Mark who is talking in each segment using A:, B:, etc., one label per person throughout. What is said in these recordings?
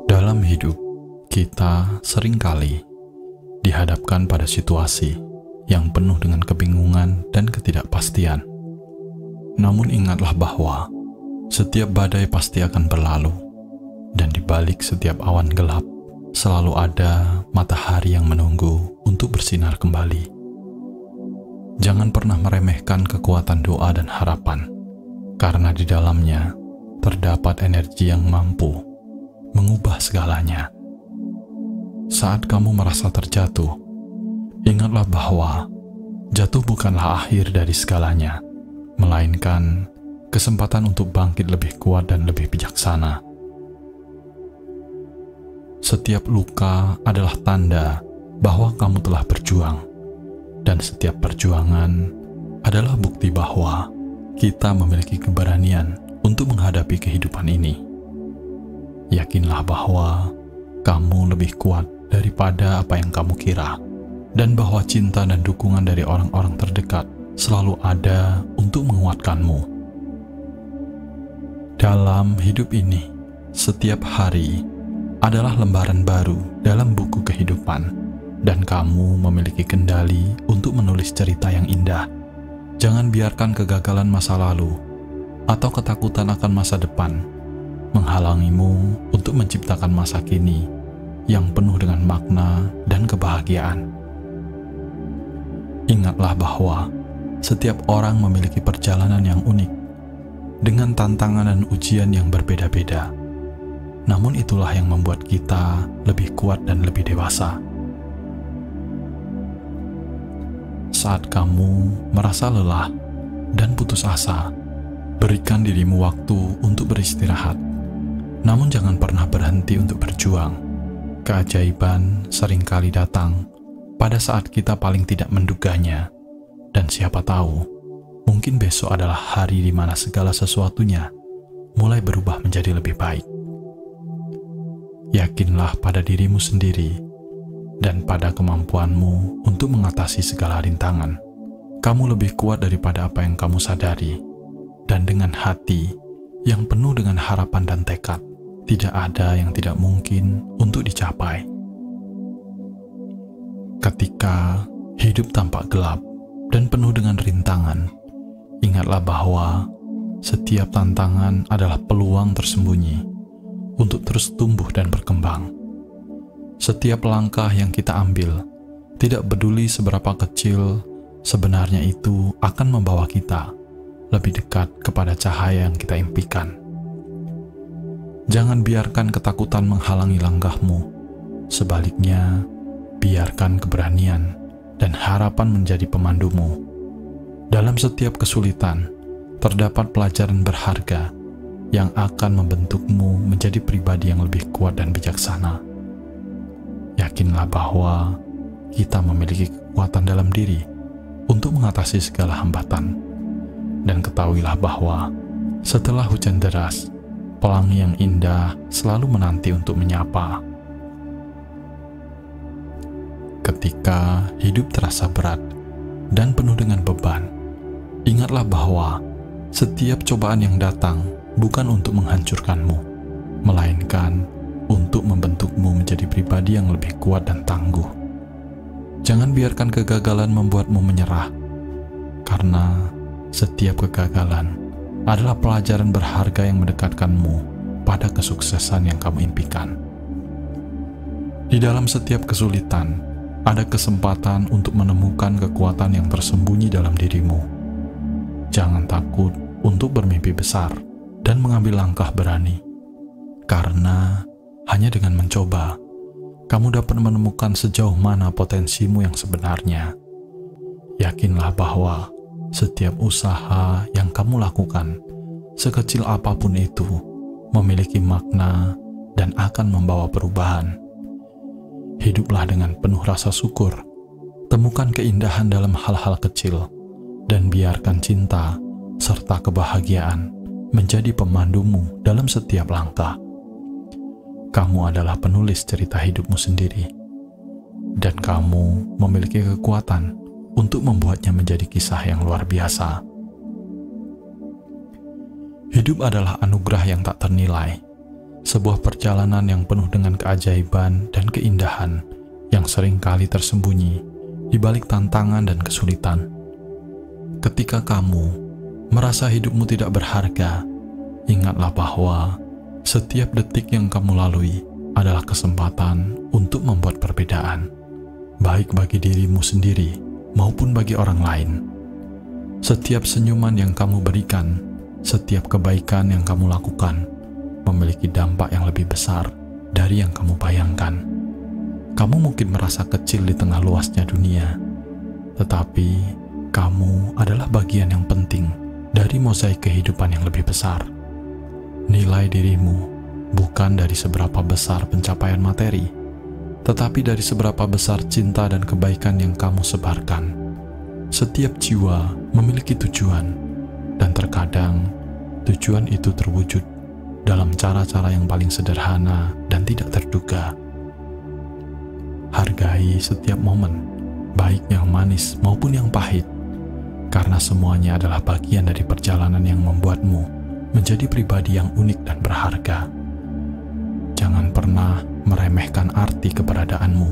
A: Dalam hidup, kita seringkali dihadapkan pada situasi yang penuh dengan kebingungan dan ketidakpastian. Namun ingatlah bahwa setiap badai pasti akan berlalu, dan di balik setiap awan gelap selalu ada matahari yang menunggu untuk bersinar kembali. Jangan pernah meremehkan kekuatan doa dan harapan, karena di dalamnya terdapat energi yang mampu mengubah segalanya. Saat kamu merasa terjatuh, ingatlah bahwa jatuh bukanlah akhir dari segalanya, melainkan kesempatan untuk bangkit lebih kuat dan lebih bijaksana. Setiap luka adalah tanda bahwa kamu telah berjuang, dan setiap perjuangan adalah bukti bahwa kita memiliki keberanian untuk menghadapi kehidupan ini. Yakinlah bahwa kamu lebih kuat daripada apa yang kamu kira, dan bahwa cinta dan dukungan dari orang-orang terdekat selalu ada untuk menguatkanmu. Dalam hidup ini, setiap hari adalah lembaran baru dalam buku kehidupan, dan kamu memiliki kendali untuk menulis cerita yang indah. Jangan biarkan kegagalan masa lalu atau ketakutan akan masa depan menghalangimu untuk menciptakan masa kini yang penuh dengan makna dan kebahagiaan. Ingatlah bahwa setiap orang memiliki perjalanan yang unik, dengan tantangan dan ujian yang berbeda-beda. Namun itulah yang membuat kita lebih kuat dan lebih dewasa. Saat kamu merasa lelah dan putus asa, berikan dirimu waktu untuk beristirahat. Namun jangan pernah berhenti untuk berjuang. Keajaiban seringkali datang pada saat kita paling tidak menduganya. Dan siapa tahu, mungkin besok adalah hari di mana segala sesuatunya mulai berubah menjadi lebih baik. Yakinlah pada dirimu sendiri dan pada kemampuanmu untuk mengatasi segala rintangan. Kamu lebih kuat daripada apa yang kamu sadari, dan dengan hati yang penuh dengan harapan dan tekad, tidak ada yang tidak mungkin untuk dicapai. Ketika hidup tampak gelap dan penuh dengan rintangan, ingatlah bahwa setiap tantangan adalah peluang tersembunyi untuk terus tumbuh dan berkembang. Setiap langkah yang kita ambil, tidak peduli seberapa kecil, sebenarnya itu akan membawa kita lebih dekat kepada cahaya yang kita impikan. Jangan biarkan ketakutan menghalangi langkahmu. Sebaliknya, biarkan keberanian dan harapan menjadi pemandumu. Dalam setiap kesulitan, terdapat pelajaran berharga yang akan membentukmu menjadi pribadi yang lebih kuat dan bijaksana. Yakinlah bahwa kita memiliki kekuatan dalam diri untuk mengatasi segala hambatan. Dan ketahuilah bahwa setelah hujan deras, pelangi yang indah selalu menanti untuk menyapa. Ketika hidup terasa berat dan penuh dengan beban, ingatlah bahwa setiap cobaan yang datang bukan untuk menghancurkanmu, melainkan untuk membentukmu menjadi pribadi yang lebih kuat dan tangguh. Jangan biarkan kegagalan membuatmu menyerah, karena setiap kegagalan adalah pelajaran berharga yang mendekatkanmu pada kesuksesan yang kamu impikan. Di dalam setiap kesulitan, ada kesempatan untuk menemukan kekuatan yang tersembunyi dalam dirimu. Jangan takut untuk bermimpi besar dan mengambil langkah berani, karena hanya dengan mencoba, kamu dapat menemukan sejauh mana potensimu yang sebenarnya. Yakinlah bahwa setiap usaha yang kamu lakukan, sekecil apapun itu, memiliki makna dan akan membawa perubahan. Hiduplah dengan penuh rasa syukur, temukan keindahan dalam hal-hal kecil, dan biarkan cinta serta kebahagiaan menjadi pemandumu dalam setiap langkah. Kamu adalah penulis cerita hidupmu sendiri, dan kamu memiliki kekuatan untuk membuatnya menjadi kisah yang luar biasa. Hidup adalah anugerah yang tak ternilai, sebuah perjalanan yang penuh dengan keajaiban dan keindahan yang seringkali tersembunyi di balik tantangan dan kesulitan. Ketika kamu merasa hidupmu tidak berharga, ingatlah bahwa setiap detik yang kamu lalui adalah kesempatan untuk membuat perbedaan, baik bagi dirimu sendiri maupun bagi orang lain. Setiap senyuman yang kamu berikan, setiap kebaikan yang kamu lakukan, memiliki dampak yang lebih besar dari yang kamu bayangkan. Kamu mungkin merasa kecil di tengah luasnya dunia, tetapi kamu adalah bagian yang penting dari mozaik kehidupan yang lebih besar. Nilai dirimu bukan dari seberapa besar pencapaian materi, tetapi dari seberapa besar cinta dan kebaikan yang kamu sebarkan. Setiap jiwa memiliki tujuan, dan terkadang tujuan itu terwujud dalam cara-cara yang paling sederhana dan tidak terduga. Hargai setiap momen, baik yang manis maupun yang pahit, karena semuanya adalah bagian dari perjalanan yang membuatmu menjadi pribadi yang unik dan berharga. Jangan pernah meremehkan arti keberadaanmu,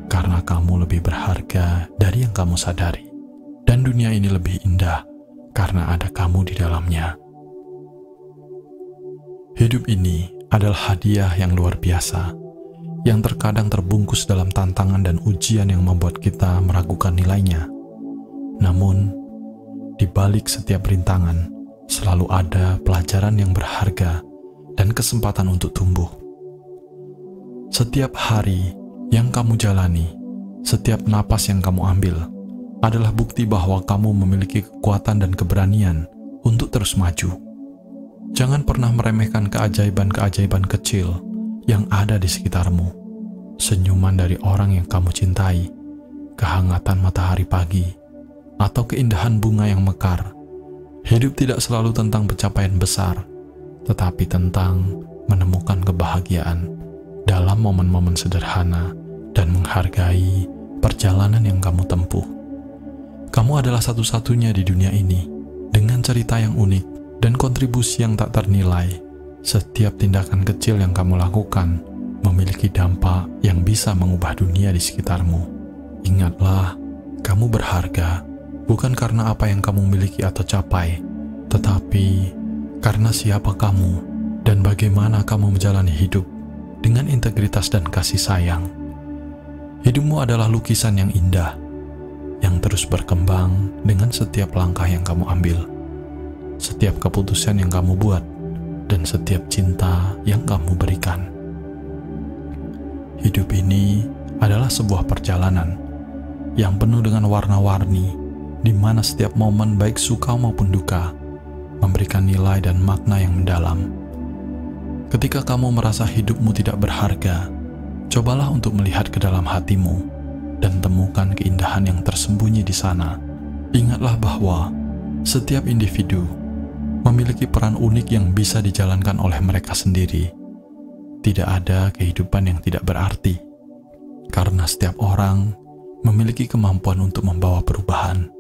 A: karena kamu lebih berharga dari yang kamu sadari, dan dunia ini lebih indah karena ada kamu di dalamnya. Hidup ini adalah hadiah yang luar biasa, yang terkadang terbungkus dalam tantangan dan ujian yang membuat kita meragukan nilainya. Namun, di balik setiap rintangan, selalu ada pelajaran yang berharga dan kesempatan untuk tumbuh. Setiap hari yang kamu jalani, setiap napas yang kamu ambil, adalah bukti bahwa kamu memiliki kekuatan dan keberanian untuk terus maju. Jangan pernah meremehkan keajaiban-keajaiban kecil yang ada di sekitarmu. Senyuman dari orang yang kamu cintai, kehangatan matahari pagi, atau keindahan bunga yang mekar. Hidup tidak selalu tentang pencapaian besar, tetapi tentang menemukan kebahagiaan dalam momen-momen sederhana dan menghargai perjalanan yang kamu tempuh. Kamu adalah satu-satunya di dunia ini dengan cerita yang unik dan kontribusi yang tak ternilai. Setiap tindakan kecil yang kamu lakukan memiliki dampak yang bisa mengubah dunia di sekitarmu. Ingatlah, kamu berharga bukan karena apa yang kamu miliki atau capai, tetapi karena siapa kamu dan bagaimana kamu menjalani hidup dengan integritas dan kasih sayang. Hidupmu adalah lukisan yang indah, yang terus berkembang dengan setiap langkah yang kamu ambil, setiap keputusan yang kamu buat, dan setiap cinta yang kamu berikan. Hidup ini adalah sebuah perjalanan yang penuh dengan warna-warni, di mana setiap momen baik suka maupun duka memberikan nilai dan makna yang mendalam. Ketika kamu merasa hidupmu tidak berharga, cobalah untuk melihat ke dalam hatimu dan temukan keindahan yang tersembunyi di sana. Ingatlah bahwa setiap individu memiliki peran unik yang bisa dijalankan oleh mereka sendiri. Tidak ada kehidupan yang tidak berarti, karena setiap orang memiliki kemampuan untuk membawa perubahan,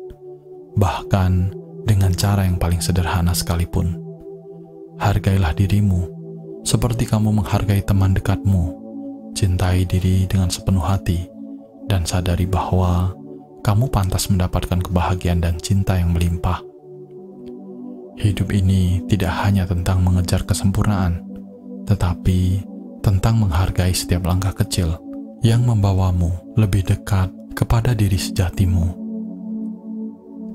A: bahkan dengan cara yang paling sederhana sekalipun. Hargailah dirimu seperti kamu menghargai teman dekatmu. Cintai diri dengan sepenuh hati, dan sadari bahwa kamu pantas mendapatkan kebahagiaan dan cinta yang melimpah. Hidup ini tidak hanya tentang mengejar kesempurnaan, tetapi tentang menghargai setiap langkah kecil yang membawamu lebih dekat kepada diri sejatimu.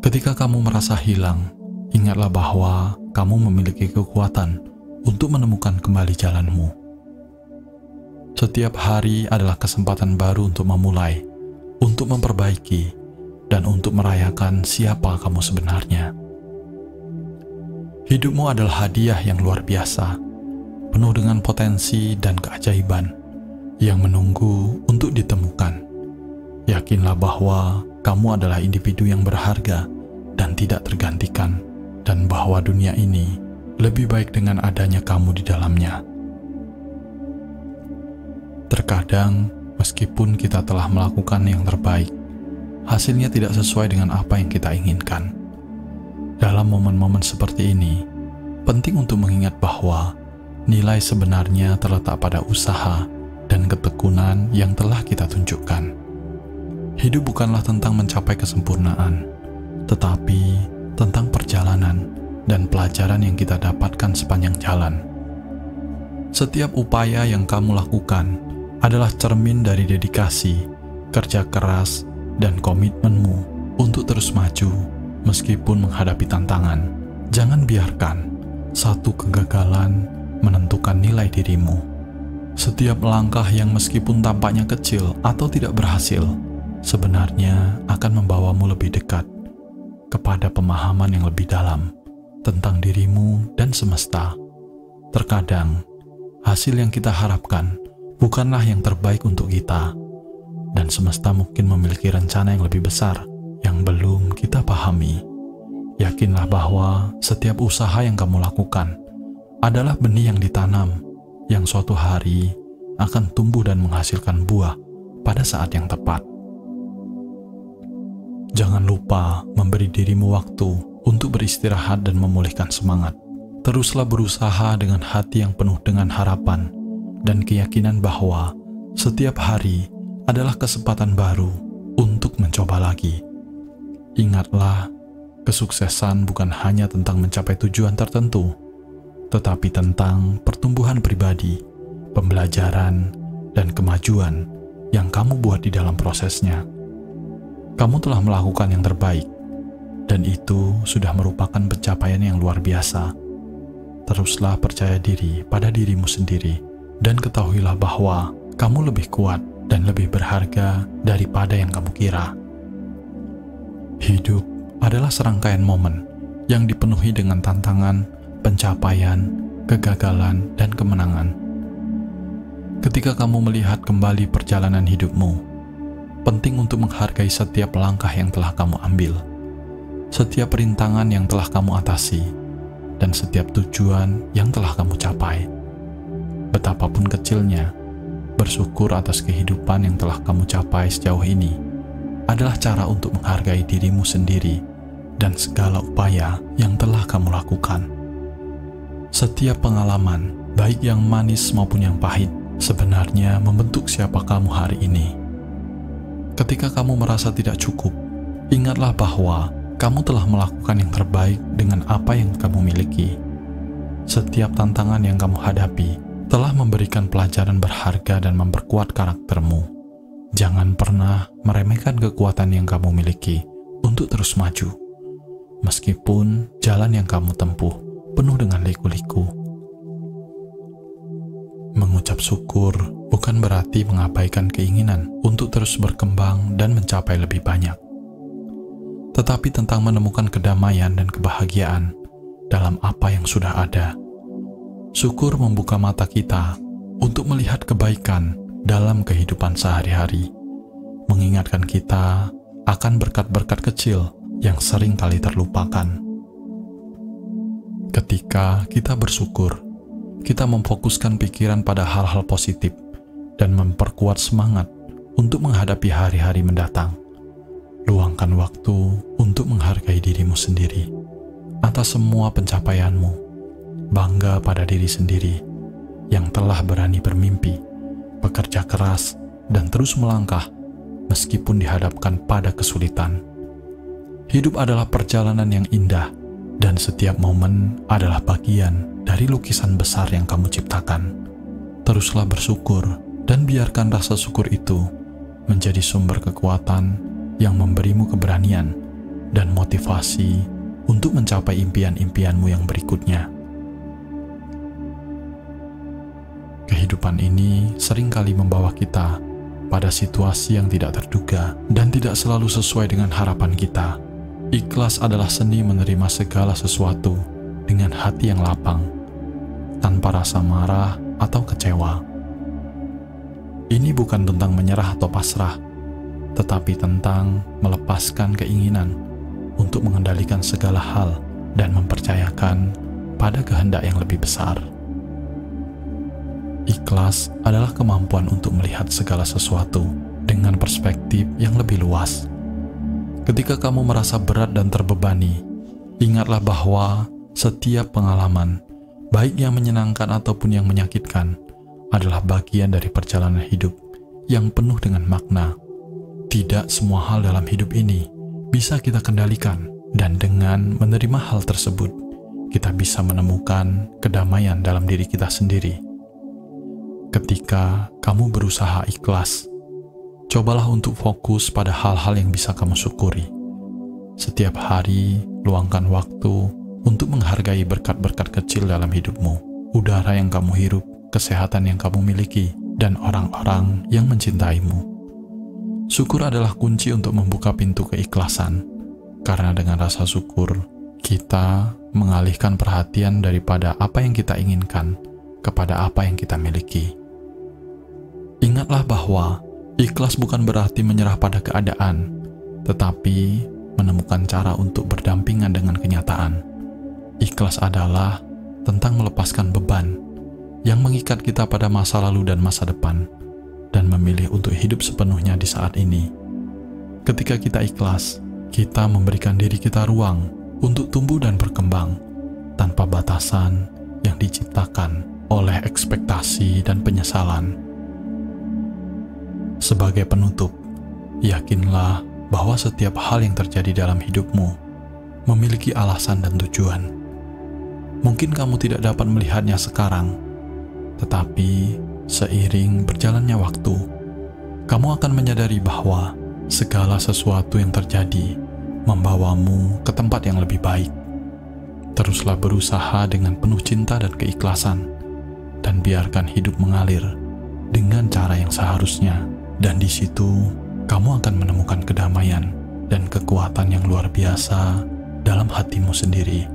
A: Ketika kamu merasa hilang, ingatlah bahwa kamu memiliki kekuatan untuk menemukan kembali jalanmu. Setiap hari adalah kesempatan baru untuk memulai, untuk memperbaiki, dan untuk merayakan siapa kamu sebenarnya. Hidupmu adalah hadiah yang luar biasa, penuh dengan potensi dan keajaiban yang menunggu untuk ditemukan. Yakinlah bahwa kamu adalah individu yang berharga dan tidak tergantikan, dan bahwa dunia ini lebih baik dengan adanya kamu di dalamnya. Terkadang, meskipun kita telah melakukan yang terbaik, hasilnya tidak sesuai dengan apa yang kita inginkan. Dalam momen-momen seperti ini, Penting untuk mengingat bahwa nilai sebenarnya terletak pada usaha dan ketekunan yang telah kita tunjukkan. Hidup bukanlah tentang mencapai kesempurnaan, tetapi tentang perjalanan dan pelajaran yang kita dapatkan sepanjang jalan. Setiap upaya yang kamu lakukan adalah cermin dari dedikasi, kerja keras, dan komitmenmu untuk terus maju meskipun menghadapi tantangan. Jangan biarkan satu kegagalan menentukan nilai dirimu. Setiap langkah yang meskipun tampaknya kecil atau tidak berhasil, sebenarnya akan membawamu lebih dekat kepada pemahaman yang lebih dalam tentang dirimu dan semesta. Terkadang, hasil yang kita harapkan bukanlah yang terbaik untuk kita, dan semesta mungkin memiliki rencana yang lebih besar yang belum kita pahami. Yakinlah bahwa setiap usaha yang kamu lakukan adalah benih yang ditanam, yang suatu hari akan tumbuh dan menghasilkan buah pada saat yang tepat. Jangan lupa memberi dirimu waktu untuk beristirahat dan memulihkan semangat. Teruslah berusaha dengan hati yang penuh dengan harapan dan keyakinan bahwa setiap hari adalah kesempatan baru untuk mencoba lagi. Ingatlah, kesuksesan bukan hanya tentang mencapai tujuan tertentu, tetapi tentang pertumbuhan pribadi, pembelajaran, dan kemajuan yang kamu buat di dalam prosesnya. Kamu telah melakukan yang terbaik, dan itu sudah merupakan pencapaian yang luar biasa. Teruslah percaya diri pada dirimu sendiri, dan ketahuilah bahwa kamu lebih kuat dan lebih berharga daripada yang kamu kira. Hidup adalah serangkaian momen yang dipenuhi dengan tantangan, pencapaian, kegagalan, dan kemenangan. Ketika kamu melihat kembali perjalanan hidupmu, penting untuk menghargai setiap langkah yang telah kamu ambil, setiap rintangan yang telah kamu atasi, dan setiap tujuan yang telah kamu capai. Betapapun kecilnya, bersyukur atas kehidupan yang telah kamu capai sejauh ini adalah cara untuk menghargai dirimu sendiri dan segala upaya yang telah kamu lakukan. Setiap pengalaman, baik yang manis maupun yang pahit, sebenarnya membentuk siapa kamu hari ini. Ketika kamu merasa tidak cukup, ingatlah bahwa kamu telah melakukan yang terbaik dengan apa yang kamu miliki. Setiap tantangan yang kamu hadapi telah memberikan pelajaran berharga dan memperkuat karaktermu. Jangan pernah meremehkan kekuatan yang kamu miliki untuk terus maju, meskipun jalan yang kamu tempuh penuh dengan liku-liku. Mengucap syukur bukan berarti mengabaikan keinginan untuk terus berkembang dan mencapai lebih banyak, tetapi tentang menemukan kedamaian dan kebahagiaan dalam apa yang sudah ada. Syukur membuka mata kita untuk melihat kebaikan dalam kehidupan sehari-hari, mengingatkan kita akan berkat-berkat kecil yang sering kali terlupakan. Ketika kita bersyukur, kita memfokuskan pikiran pada hal-hal positif dan memperkuat semangat untuk menghadapi hari-hari mendatang. Luangkan waktu untuk menghargai dirimu sendiri atas semua pencapaianmu. Bangga pada diri sendiri yang telah berani bermimpi, bekerja keras, dan terus melangkah meskipun dihadapkan pada kesulitan. Hidup adalah perjalanan yang indah, dan setiap momen adalah bagian dari lukisan besar yang kamu ciptakan. Teruslah bersyukur, dan biarkan rasa syukur itu menjadi sumber kekuatan yang memberimu keberanian dan motivasi untuk mencapai impian-impianmu yang berikutnya. Kehidupan ini seringkali membawa kita pada situasi yang tidak terduga dan tidak selalu sesuai dengan harapan kita. Ikhlas adalah seni menerima segala sesuatu dengan hati yang lapang, tanpa rasa marah atau kecewa. Ini bukan tentang menyerah atau pasrah, tetapi tentang melepaskan keinginan untuk mengendalikan segala hal dan mempercayakan pada kehendak yang lebih besar. Ikhlas adalah kemampuan untuk melihat segala sesuatu dengan perspektif yang lebih luas. Ketika kamu merasa berat dan terbebani, ingatlah bahwa Setiap pengalaman, baik yang menyenangkan ataupun yang menyakitkan, adalah bagian dari perjalanan hidup yang penuh dengan makna. Tidak semua hal dalam hidup ini bisa kita kendalikan, dan dengan menerima hal tersebut, kita bisa menemukan kedamaian dalam diri kita sendiri. Ketika kamu berusaha ikhlas, cobalah untuk fokus pada hal-hal yang bisa kamu syukuri. Setiap hari, luangkan waktu untuk menghargai berkat-berkat kecil dalam hidupmu, udara yang kamu hirup, kesehatan yang kamu miliki, dan orang-orang yang mencintaimu. Syukur adalah kunci untuk membuka pintu keikhlasan, karena dengan rasa syukur, kita mengalihkan perhatian daripada apa yang kita inginkan kepada apa yang kita miliki. Ingatlah bahwa ikhlas bukan berarti menyerah pada keadaan, tetapi menemukan cara untuk berdampingan dengan kenyataan. Ikhlas adalah tentang melepaskan beban yang mengikat kita pada masa lalu dan masa depan, dan memilih untuk hidup sepenuhnya di saat ini. Ketika kita ikhlas, kita memberikan diri kita ruang untuk tumbuh dan berkembang tanpa batasan yang diciptakan oleh ekspektasi dan penyesalan. Sebagai penutup, yakinlah bahwa setiap hal yang terjadi dalam hidupmu memiliki alasan dan tujuan. Mungkin kamu tidak dapat melihatnya sekarang, tetapi seiring berjalannya waktu, kamu akan menyadari bahwa segala sesuatu yang terjadi membawamu ke tempat yang lebih baik. Teruslah berusaha dengan penuh cinta dan keikhlasan, dan biarkan hidup mengalir dengan cara yang seharusnya. Dan di situ, kamu akan menemukan kedamaian dan kekuatan yang luar biasa dalam hatimu sendiri.